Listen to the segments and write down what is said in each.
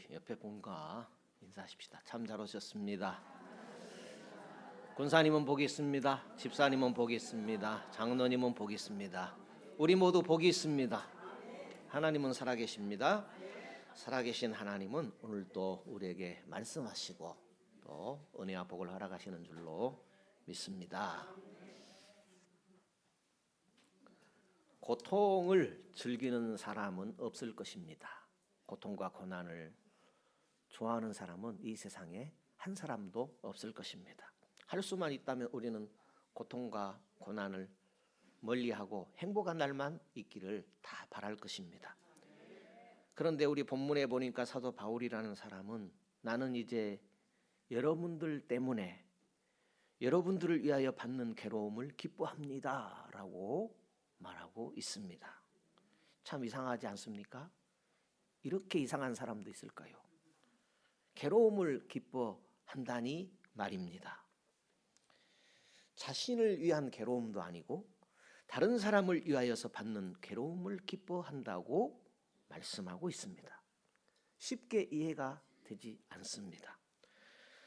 우리 옆에 분과 인사하십시다. 참 잘 오셨습니다. 권사님은 복이 있습니다. 집사님은 복이 있습니다. 장로님은 복이 있습니다. 우리 모두 복이 있습니다. 하나님은 살아계십니다. 살아계신 하나님은 오늘도 우리에게 말씀하시고 또 은혜와 복을 허락하시는 줄로 믿습니다. 고통을 즐기는 사람은 없을 것입니다. 고통과 고난을 좋아하는 사람은 이 세상에 한 사람도 없을 것입니다. 할 수만 있다면 우리는 고통과 고난을 멀리하고 행복한 날만 있기를 다 바랄 것입니다. 그런데 우리 본문에 보니까 사도 바울이라는 사람은 나는 이제 여러분들 때문에 여러분들을 위하여 받는 괴로움을 기뻐합니다 라고 말하고 있습니다. 참 이상하지 않습니까? 이렇게 이상한 사람도 있을까요? 괴로움을 기뻐한다니 말입니다. 자신을 위한 괴로움도 아니고 다른 사람을 위하여서 받는 괴로움을 기뻐한다고 말씀하고 있습니다. 쉽게 이해가 되지 않습니다.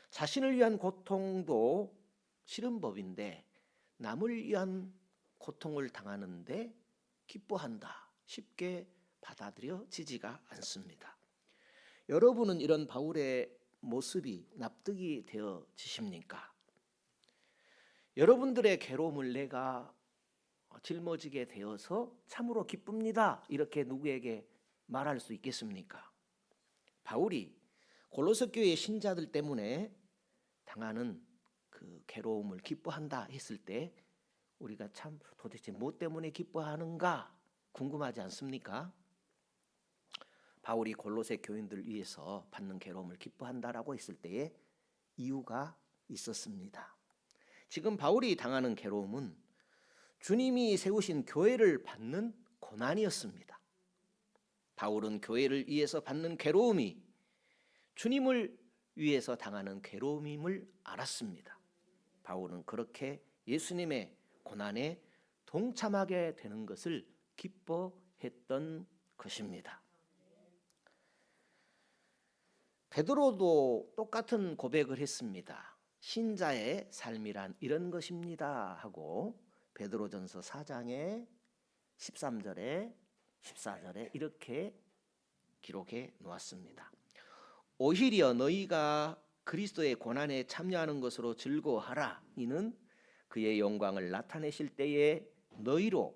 자신을 위한 고통도 싫은 법인데 남을 위한 고통을 당하는데 기뻐한다. 쉽게 받아들여지지가 않습니다. 여러분은 이런 바울의 모습이 납득이 되어지십니까? 여러분들의 괴로움을 내가 짊어지게 되어서 참으로 기쁩니다. 이렇게 누구에게 말할 수 있겠습니까? 바울이 골로새 교회의 신자들 때문에 당하는 그 괴로움을 기뻐한다 했을 때 우리가 참 도대체 뭐 때문에 기뻐하는가 궁금하지 않습니까? 바울이 골로새 교인들 위해서 받는 괴로움을 기뻐한다라고 했을 때에 이유가 있었습니다. 지금 바울이 당하는 괴로움은 주님이 세우신 교회를 받는 고난이었습니다. 바울은 교회를 위해서 받는 괴로움이 주님을 위해서 당하는 괴로움임을 알았습니다. 바울은 그렇게 예수님의 고난에 동참하게 되는 것을 기뻐했던 것입니다. 베드로도 똑같은 고백을 했습니다. 신자의 삶이란 이런 것입니다 하고 베드로전서 4장의 13절에 14절에 이렇게 기록해 놓았습니다. 오히려 너희가 그리스도의 고난에 참여하는 것으로 즐거워하라. 이는 그의 영광을 나타내실 때에 너희로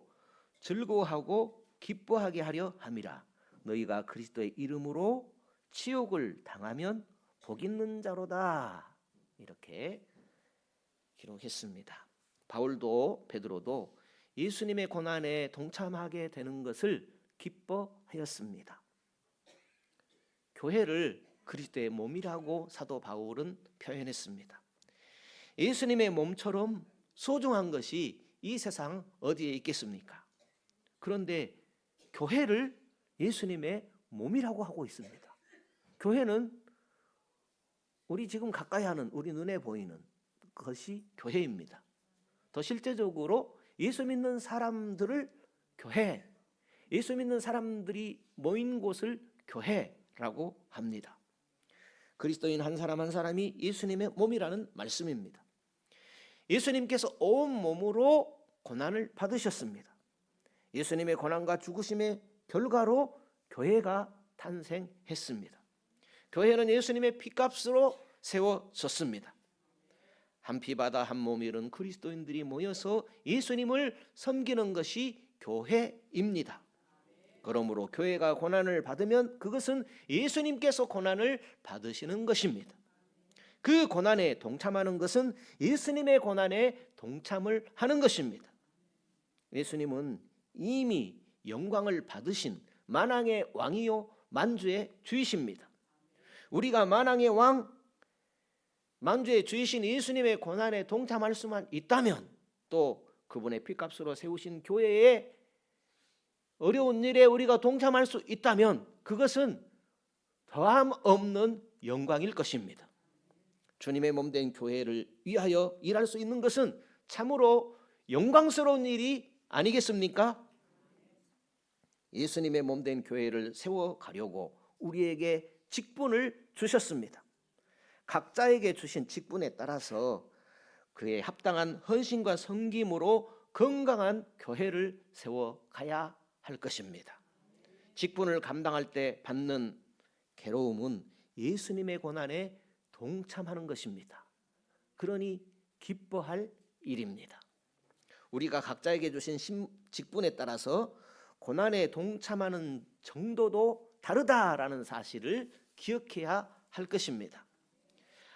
즐거워하고 기뻐하게 하려 함이라. 너희가 그리스도의 이름으로 치욕을 당하면 복 있는 자로다. 이렇게 기록했습니다. 바울도 베드로도 예수님의 고난에 동참하게 되는 것을 기뻐하였습니다. 교회를 그리스도의 몸이라고 사도 바울은 표현했습니다. 예수님의 몸처럼 소중한 것이 이 세상 어디에 있겠습니까? 그런데 교회를 예수님의 몸이라고 하고 있습니다. 교회는 우리 지금 가까이 하는 우리 눈에 보이는 것이 교회입니다. 더 실제적으로 예수 믿는 사람들을 교회, 예수 믿는 사람들이 모인 곳을 교회라고 합니다. 그리스도인 한 사람 한 사람이 예수님의 몸이라는 말씀입니다. 예수님께서 온 몸으로 고난을 받으셨습니다. 예수님의 고난과 죽으심의 결과로 교회가 탄생했습니다. 교회는 예수님의 피값으로 세워졌습니다. 한 피바다 한 몸 이룬 그리스도인들이 모여서 예수님을 섬기는 것이 교회입니다. 그러므로 교회가 고난을 받으면 그것은 예수님께서 고난을 받으시는 것입니다. 그 고난에 동참하는 것은 예수님의 고난에 동참을 하는 것입니다. 예수님은 이미 영광을 받으신 만왕의 왕이요 만주의 주이십니다. 우리가 만왕의 왕, 만주의 주이신 예수님의 고난에 동참할 수만 있다면 또 그분의 피값으로 세우신 교회에 어려운 일에 우리가 동참할 수 있다면 그것은 더함 없는 영광일 것입니다. 주님의 몸된 교회를 위하여 일할 수 있는 것은 참으로 영광스러운 일이 아니겠습니까? 예수님의 몸된 교회를 세워가려고 우리에게 직분을 주셨습니다. 각자에게 주신 직분에 따라서 그에 합당한 헌신과 섬김으로 건강한 교회를 세워가야 할 것입니다. 직분을 감당할 때 받는 괴로움은 예수님의 고난에 동참하는 것입니다. 그러니 기뻐할 일입니다. 우리가 각자에게 주신 직분에 따라서 고난에 동참하는 정도도 다르다라는 사실을 기억해야 할 것입니다.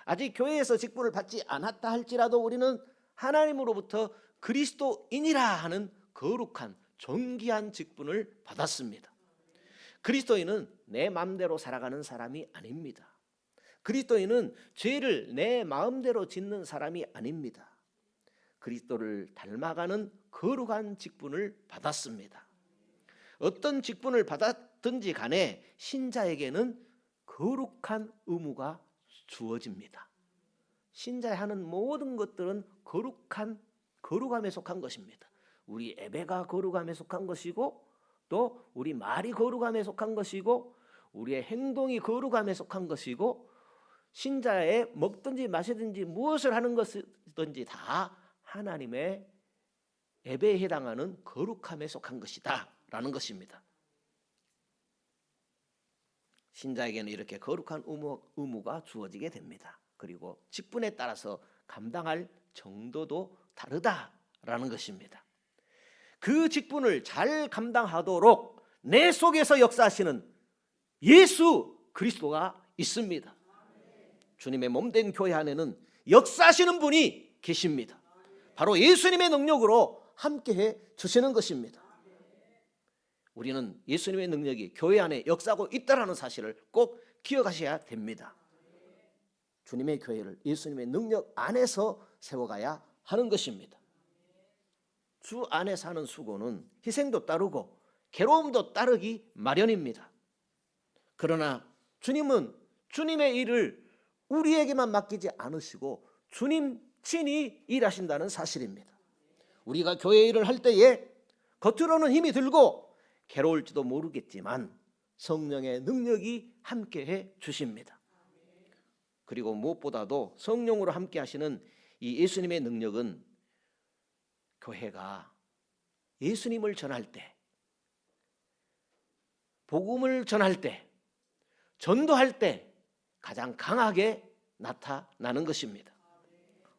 아직 교회에서 직분을 받지 않았다 할지라도 우리는 하나님으로부터 그리스도인이라 하는 거룩한 존귀한 직분을 받았습니다. 그리스도인은 내 마음대로 살아가는 사람이 아닙니다. 그리스도인은 죄를 내 마음대로 짓는 사람이 아닙니다. 그리스도를 닮아가는 거룩한 직분을 받았습니다. 어떤 직분을 받았든지 간에 신자에게는 거룩한 의무가 주어집니다. 신자의 하는 모든 것들은 거룩함에 속한 것입니다. 우리 예배가 거룩함에 속한 것이고, 또 우리 말이 거룩함에 속한 것이고, 우리의 행동이 거룩함에 속한 것이고, 신자의 먹든지 마시든지 무엇을 하는 것이든지 다 하나님의 예배에 해당하는 거룩함에 속한 것이다 라는 것입니다. 신자에게는 이렇게 거룩한 의무가 주어지게 됩니다. 그리고 직분에 따라서 감당할 정도도 다르다라는 것입니다. 그 직분을 잘 감당하도록 내 속에서 역사하시는 예수 그리스도가 있습니다. 주님의 몸된 교회 안에는 역사하시는 분이 계십니다. 바로 예수님의 능력으로 함께해 주시는 것입니다. 우리는 예수님의 능력이 교회 안에 역사하고 있다는 사실을 꼭 기억하셔야 됩니다. 주님의 교회를 예수님의 능력 안에서 세워가야 하는 것입니다. 주 안에 사는 수고는 희생도 따르고 괴로움도 따르기 마련입니다. 그러나 주님은 주님의 일을 우리에게만 맡기지 않으시고 주님 친히 일하신다는 사실입니다. 우리가 교회 일을 할 때에 겉으로는 힘이 들고 괴로울지도 모르겠지만 성령의 능력이 함께해 주십니다. 그리고 무엇보다도 성령으로 함께 하시는 이 예수님의 능력은 교회가 예수님을 전할 때, 복음을 전할 때, 전도할 때 가장 강하게 나타나는 것입니다.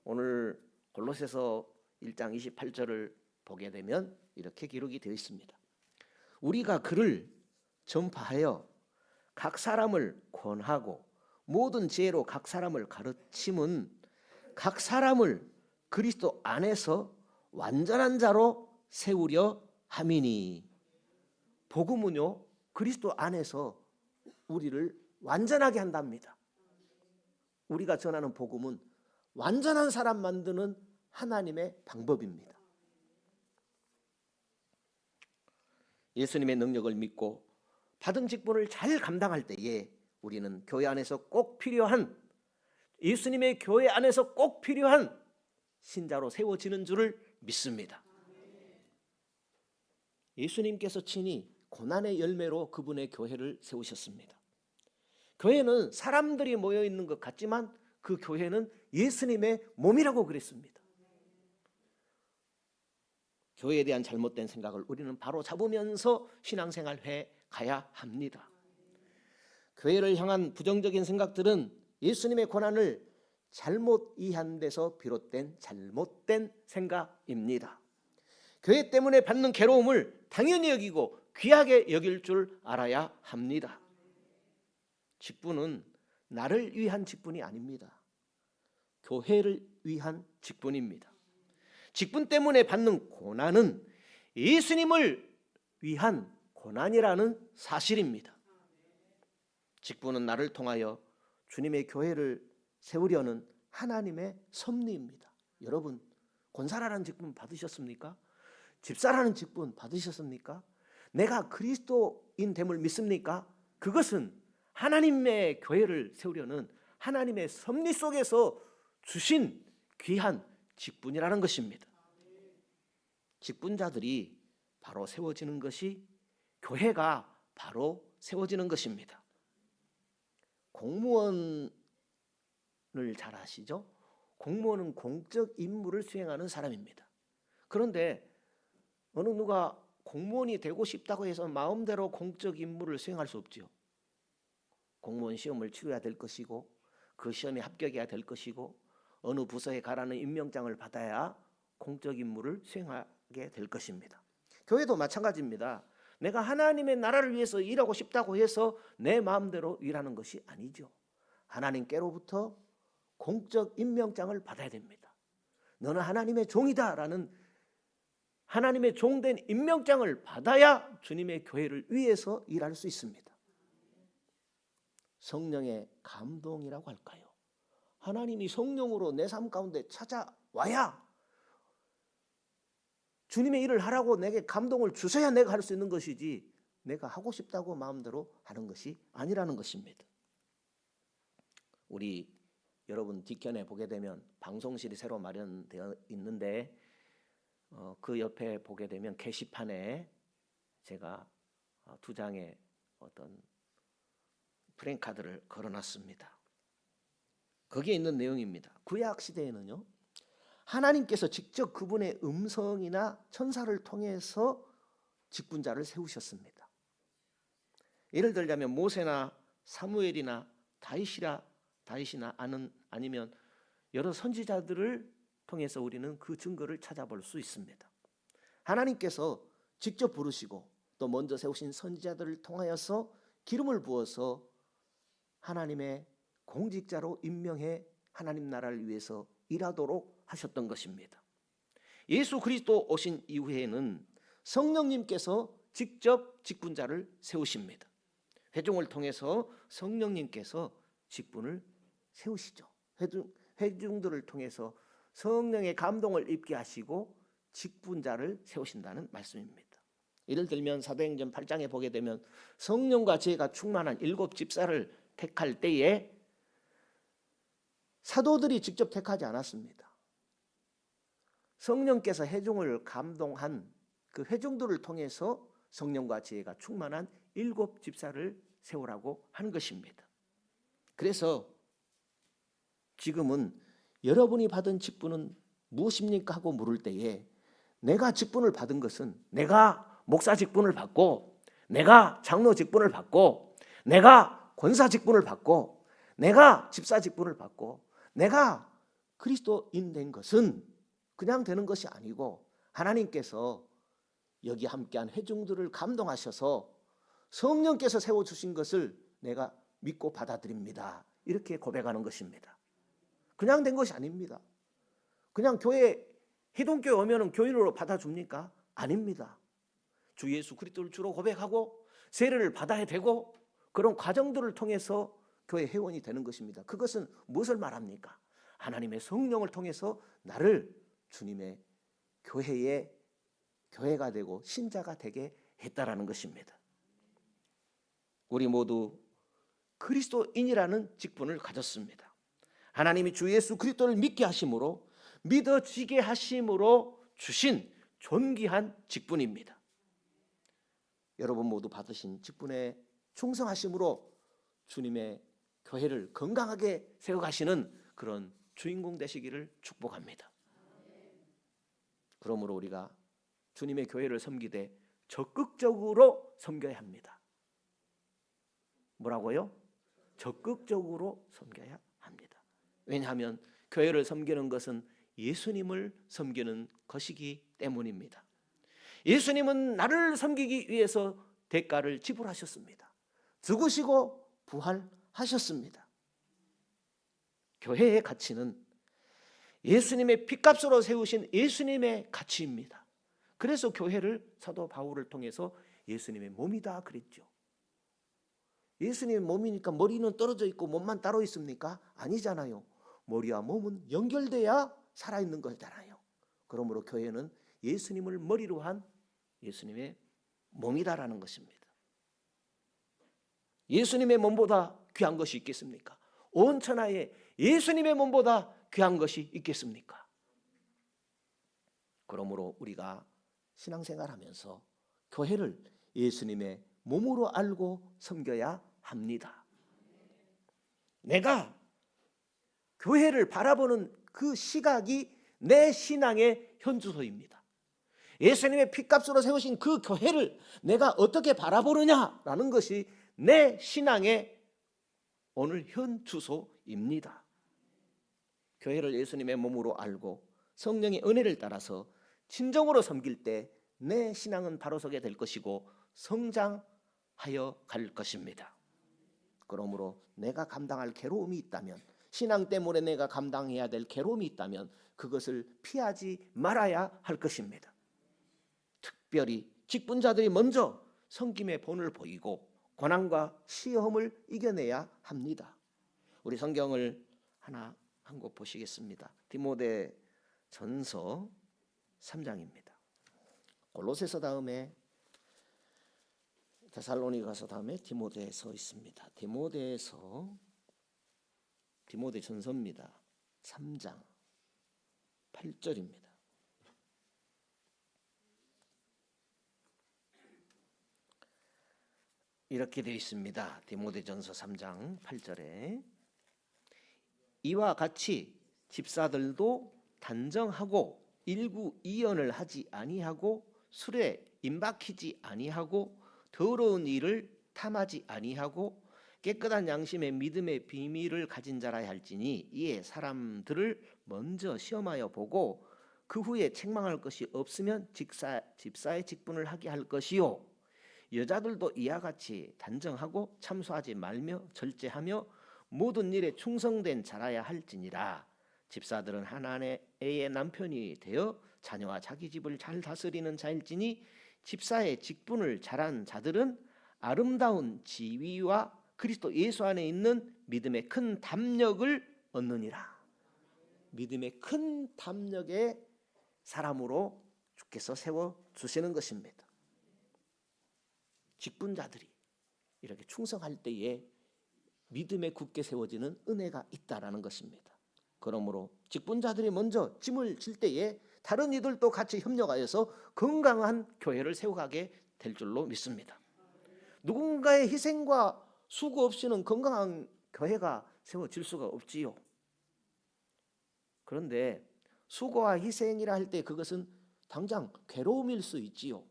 오늘 골로새서 1장 28절을 보게 되면 이렇게 기록이 되어 있습니다. 우리가 그를 전파하여 각 사람을 권하고 모든 지혜로 각 사람을 가르침은 각 사람을 그리스도 안에서 완전한 자로 세우려 함이니. 복음은요, 그리스도 안에서 우리를 완전하게 한답니다. 우리가 전하는 복음은 완전한 사람 만드는 하나님의 방법입니다. 예수님의 능력을 믿고 받은 직분을 잘 감당할 때에 우리는 교회 안에서 꼭 필요한, 예수님의 교회 안에서 꼭 필요한 신자로 세워지는 줄을 믿습니다. 예수님께서 친히 고난의 열매로 그분의 교회를 세우셨습니다. 교회는 사람들이 모여 있는 것 같지만 그 교회는 예수님의 몸이라고 그랬습니다. 교회에 대한 잘못된 생각을 우리는 바로 잡으면서 신앙생활해 가야 합니다. 교회를 향한 부정적인 생각들은 예수님의 고난을 잘못 이해한 데서 비롯된 잘못된 생각입니다. 교회 때문에 받는 괴로움을 당연히 여기고 귀하게 여길 줄 알아야 합니다. 직분은 나를 위한 직분이 아닙니다. 교회를 위한 직분입니다. 직분 때문에 받는 고난은 예수님을 위한 고난이라는 사실입니다. 직분은 나를 통하여 주님의 교회를 세우려는 하나님의 섭리입니다. 여러분, 권사라는 직분 받으셨습니까? 집사라는 직분 받으셨습니까? 내가 그리스도인 됨을 믿습니까? 그것은 하나님의 교회를 세우려는 하나님의 섭리 속에서 주신 귀한 직분이라는 것입니다. 직분자들이 바로 세워지는 것이, 교회가 바로 세워지는 것입니다. 공무원을 잘 아시죠? 공무원은 공적 임무를 수행하는 사람입니다. 그런데 어느 누가 공무원이 되고 싶다고 해서 마음대로 공적 임무를 수행할 수 없죠. 공무원 시험을 치러야 될 것이고 그 시험에 합격해야 될 것이고 어느 부서에 가라는 임명장을 받아야 공적 임무를 수행하게 될 것입니다. 교회도 마찬가지입니다. 내가 하나님의 나라를 위해서 일하고 싶다고 해서 내 마음대로 일하는 것이 아니죠. 하나님께로부터 공적 임명장을 받아야 됩니다. 너는 하나님의 종이다라는 하나님의 종된 임명장을 받아야 주님의 교회를 위해서 일할 수 있습니다. 성령의 감동이라고 할까요? 하나님이 성령으로 내 삶 가운데 찾아와야 주님의 일을 하라고 내게 감동을 주셔야 내가 할 수 있는 것이지 내가 하고 싶다고 마음대로 하는 것이 아니라는 것입니다. 우리 여러분 뒷편에 보게 되면 방송실이 새로 마련되어 있는데 그 옆에 보게 되면 게시판에 제가 2장의 어떤 프랭카드를 걸어놨습니다. 거기에 있는 내용입니다. 구약 시대에는요, 하나님께서 직접 그분의 음성이나 천사를 통해서 직분자를 세우셨습니다. 예를 들자면 모세나 사무엘이나 다윗이나 아니면 여러 선지자들을 통해서 우리는 그 증거를 찾아볼 수 있습니다. 하나님께서 직접 부르시고 또 먼저 세우신 선지자들을 통하여서 기름을 부어서 하나님의 공직자로 임명해 하나님 나라를 위해서 일하도록 하셨던 것입니다. 예수 그리스도 오신 이후에는 성령님께서 직접 직분자를 세우십니다. 회중을 통해서 성령님께서 직분을 세우시죠. 회중들을 통해서 성령의 감동을 입게 하시고 직분자를 세우신다는 말씀입니다. 예를 들면 사도행전 8장에 보게 되면 성령과 지혜가 충만한 7 집사를 택할 때에 사도들이 직접 택하지 않았습니다. 성령께서 회중을 감동한 그 회중들을 통해서 성령과 지혜가 충만한 7 집사를 세우라고 한 것입니다. 그래서 지금은 여러분이 받은 직분은 무엇입니까? 하고 물을 때에 내가 직분을 받은 것은 내가 목사 직분을 받고 내가 장로 직분을 받고 내가 권사 직분을 받고 내가 집사 직분을 받고 내가 그리스도인 된 것은 그냥 되는 것이 아니고 하나님께서 여기 함께한 회중들을 감동하셔서 성령께서 세워주신 것을 내가 믿고 받아들입니다. 이렇게 고백하는 것입니다. 그냥 된 것이 아닙니다. 그냥 교회 희동교회 오면 교인으로 받아줍니까? 아닙니다. 주 예수 그리스도를 주로 고백하고 세례를 받아야 되고 그런 과정들을 통해서 교회 회원이 되는 것입니다. 그것은 무엇을 말합니까? 하나님의 성령을 통해서 나를 주님의 교회의 교회가 되고 신자가 되게 했다라는 것입니다. 우리 모두 그리스도인이라는 직분을 가졌습니다. 하나님이 주 예수 그리스도를 믿게 하심으로 믿어지게 하심으로 주신 존귀한 직분입니다. 여러분 모두 받으신 직분에 충성하심으로 주님의 교회를 건강하게 세워가시는 그런 주인공 되시기를 축복합니다. 그러므로 우리가 주님의 교회를 섬기되 적극적으로 섬겨야 합니다. 뭐라고요? 적극적으로 섬겨야 합니다. 왜냐하면 교회를 섬기는 것은 예수님을 섬기는 것이기 때문입니다. 예수님은 나를 섬기기 위해서 대가를 지불하셨습니다. 죽으시고 부활하셨습니다. 교회의 가치는 예수님의 핏값으로 세우신 예수님의 가치입니다. 그래서 교회를 사도 바울을 통해서 예수님의 몸이다 그랬죠. 예수님의 몸이니까 머리는 떨어져 있고 몸만 따로 있습니까? 아니잖아요. 머리와 몸은 연결돼야 살아있는 거잖아요. 그러므로 교회는 예수님을 머리로 한 예수님의 몸이다라는 것입니다. 예수님의 몸보다 귀한 것이 있겠습니까? 온 천하에 예수님의 몸보다 귀한 것이 있겠습니까? 그러므로 우리가 신앙생활하면서 교회를 예수님의 몸으로 알고 섬겨야 합니다. 내가 교회를 바라보는 그 시각이 내 신앙의 현주소입니다. 예수님의 피값으로 세우신 그 교회를 내가 어떻게 바라보느냐라는 것이 내 신앙의 오늘 현주소입니다. 교회를 예수님의 몸으로 알고 성령의 은혜를 따라서 진정으로 섬길 때 내 신앙은 바로 서게 될 것이고 성장하여 갈 것입니다. 그러므로 내가 감당할 괴로움이 있다면, 신앙 때문에 내가 감당해야 될 괴로움이 있다면 그것을 피하지 말아야 할 것입니다. 특별히 직분자들이 먼저 섬김의 본을 보이고 고난과 시험을 이겨내야 합니다. 우리 성경을 한 곳 보시겠습니다. 디모데전서 3장입니다. 골로새서 다음에 데살로니가서 다음에 디모데서 있습니다. 디모데전서입니다. 3장 8절입니다. 이렇게 되어 있습니다. 디모데전서 3장 8절에 이와 같이 집사들도 단정하고 일구이연을 하지 아니하고 술에 임박히지 아니하고 더러운 일을 탐하지 아니하고 깨끗한 양심의 믿음의 비밀을 가진 자라야 할지니 이에 사람들을 먼저 시험하여 보고 그 후에 책망할 것이 없으면 집사의 직분을 하게 할 것이요 여자들도 이와 같이 단정하고 참소하지 말며 절제하며 모든 일에 충성된 자라야 할지니라. 집사들은 하나님의 남편이 되어 자녀와 자기 집을 잘 다스리는 자일지니 집사의 직분을 잘한 자들은 아름다운 지위와 그리스도 예수 안에 있는 믿음의 큰 담력을 얻느니라. 믿음의 큰 담력의 사람으로 주께서 세워주시는 것입니다. 직분자들이 이렇게 충성할 때에 믿음에 굳게 세워지는 은혜가 있다라는 것입니다. 그러므로 직분자들이 먼저 짐을 질 때에 다른 이들도 같이 협력하여서 건강한 교회를 세워가게 될 줄로 믿습니다. 누군가의 희생과 수고 없이는 건강한 교회가 세워질 수가 없지요. 그런데 수고와 희생이라 할 때 그것은 당장 괴로움일 수 있지요.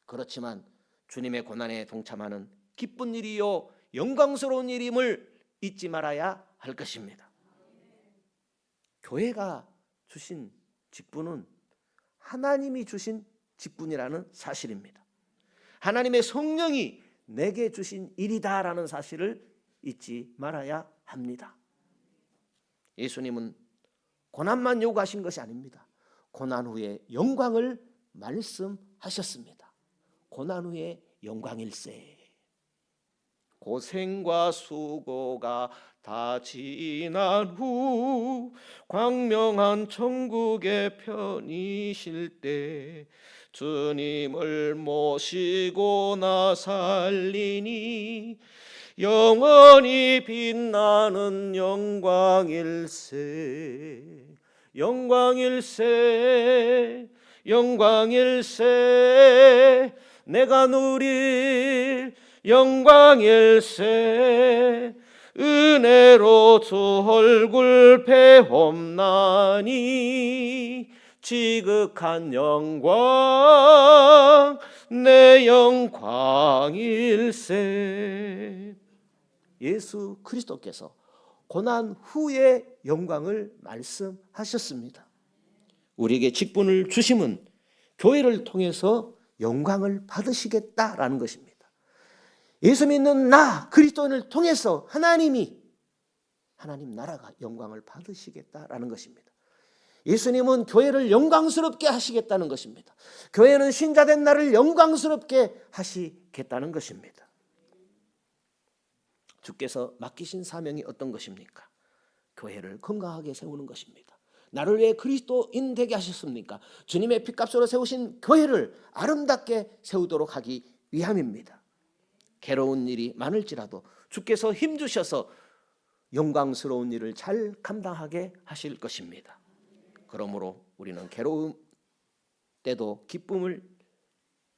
그렇지만 주님의 고난에 동참하는 기쁜 일이요 영광스러운 일임을 잊지 말아야 할 것입니다. 교회가 주신 직분은 하나님이 주신 직분이라는 사실입니다. 하나님의 성령이 내게 주신 일이다라는 사실을 잊지 말아야 합니다. 예수님은 고난만 요구하신 것이 아닙니다. 고난 후에 영광을 말씀하셨습니다. 고난 후에 영광일세. 고생과 수고가 다 지난 후 광명한 천국에 편이실 때 주님을 모시고 나 살리니 영원히 빛나는 영광일세. 영광일세. 영광일세. 내가 누릴 영광일세. 은혜로 주 얼굴 배옵나니 지극한 영광 내 영광일세. 예수 그리스도께서 고난 후의 영광을 말씀하셨습니다. 우리에게 직분을 주심은 교회를 통해서 영광을 받으시겠다라는 것입니다. 예수 믿는 나 그리스도인을 통해서 하나님 나라가 영광을 받으시겠다라는 것입니다. 예수님은 교회를 영광스럽게 하시겠다는 것입니다. 교회는 신자된 나를 영광스럽게 하시겠다는 것입니다. 주께서 맡기신 사명이 어떤 것입니까? 교회를 건강하게 세우는 것입니다. 나를 왜 그리스도인 되게 하셨습니까? 주님의 피값으로 세우신 교회를 아름답게 세우도록 하기 위함입니다. 괴로운 일이 많을지라도 주께서 힘주셔서 영광스러운 일을 잘 감당하게 하실 것입니다. 그러므로 우리는 괴로움 때도 기쁨을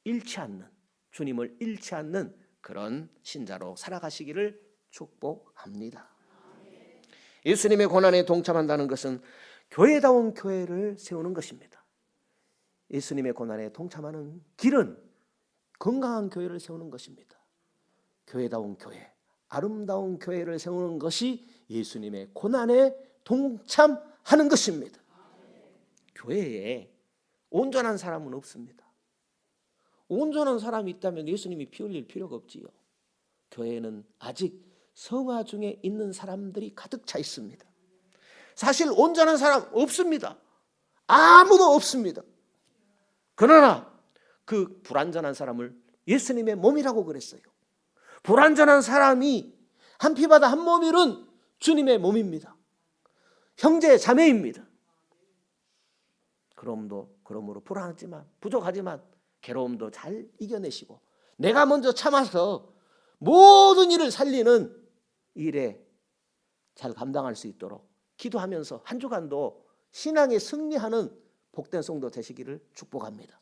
잃지 않는, 주님을 잃지 않는 그런 신자로 살아가시기를 축복합니다. 예수님의 고난에 동참한다는 것은 교회다운 교회를 세우는 것입니다. 예수님의 고난에 동참하는 길은 건강한 교회를 세우는 것입니다. 교회다운 교회, 아름다운 교회를 세우는 것이 예수님의 고난에 동참하는 것입니다. 교회에 온전한 사람은 없습니다. 온전한 사람이 있다면 예수님이 피 흘릴 필요가 없지요. 교회에는 아직 성화 중에 있는 사람들이 가득 차 있습니다. 사실 온전한 사람 없습니다. 아무도 없습니다. 그러나 그 불완전한 사람을 예수님의 몸이라고 그랬어요. 불완전한 사람이 한 피바다 한 몸일은 주님의 몸입니다. 형제 자매입니다. 그러므로 불안하지만 부족하지만 괴로움도 잘 이겨내시고 내가 먼저 참아서 모든 일을 살리는 일에 잘 감당할 수 있도록 기도하면서 한 주간도 신앙에 승리하는 복된 성도 되시기를 축복합니다.